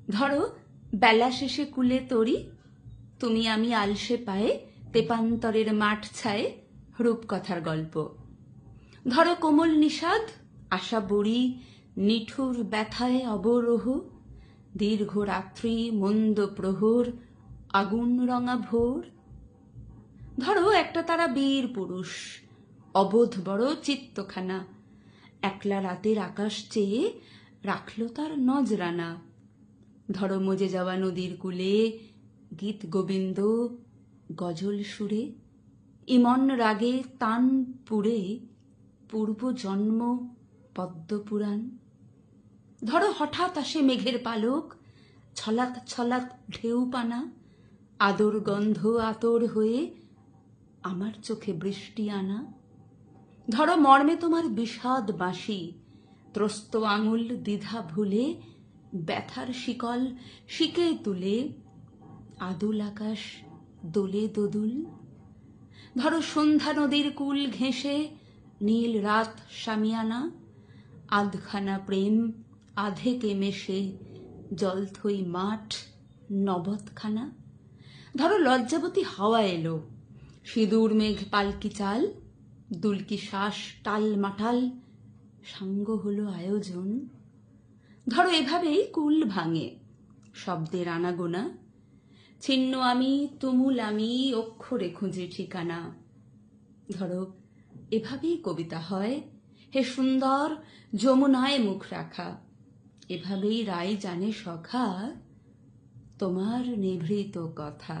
ধরো বেলা শেষে কুলে তরি, তুমি আমি আলসে পায়ে, তেপান্তরের মাঠ ছায়ে, রূপকথার গল্প। ধরো কোমল নিষাদ, আশা বড়ি, নিঠুর ব্যথায় অবরোহ, দীর্ঘ রাত্রি, মন্দ প্রহর, আগুন রঙা ভোর। ধরো একটা তারা বীর পুরুষ, অবোধ বড় চিত্তখানা, একলা রাতের আকাশ চেয়ে রাখল তার নজরানা। ধরো মজে যাওয়া নদীর কূলে, গীত গোবিন্দ গজল সুরে, ইমন রাগে তান পুরে, পূর্ব জন্ম পদ্মপুরাণ। ধরো হঠাৎ আসে মেঘের পালক, ছলাৎ ছলাৎ ঢেউ পানা, আদর গন্ধ আতর হয়ে আমার চোখে বৃষ্টি আনা। ধরো মর্মে তোমার বিষাদ বাঁশি, ত্রস্ত আঙুল দ্বিধা ভুলে, ব্যথার শিকল শিকে তুলে, আদুল আকাশ দোলে দোদুল। ধরো সন্ধ্যা নদীর কুল ঘেঁষে, নীল রাত শামিয়ানা, আধখানা প্রেম আধেকে মেশে, জলথই মাঠ নবতখানা। ধরো লজ্জাবতী হাওয়া এলো, সিঁদুর মেঘ পালকি চাল, দুলকি শ্বাস টাল মাটাল, সাঙ্গ হলো আয়োজন। ধরো এভাবেই কুল ভাঙে, শব্দের আনাগোনা, ছিন্ন আমি তুমুল আমি, অক্ষরে খুঁজে ঠিকানা। ধরো এভাবেই কবিতা হয়, হে সুন্দর যমুনায় মুখ রাখা, এভাবেই রায় জানে সখা তোমার নিভৃত কথা।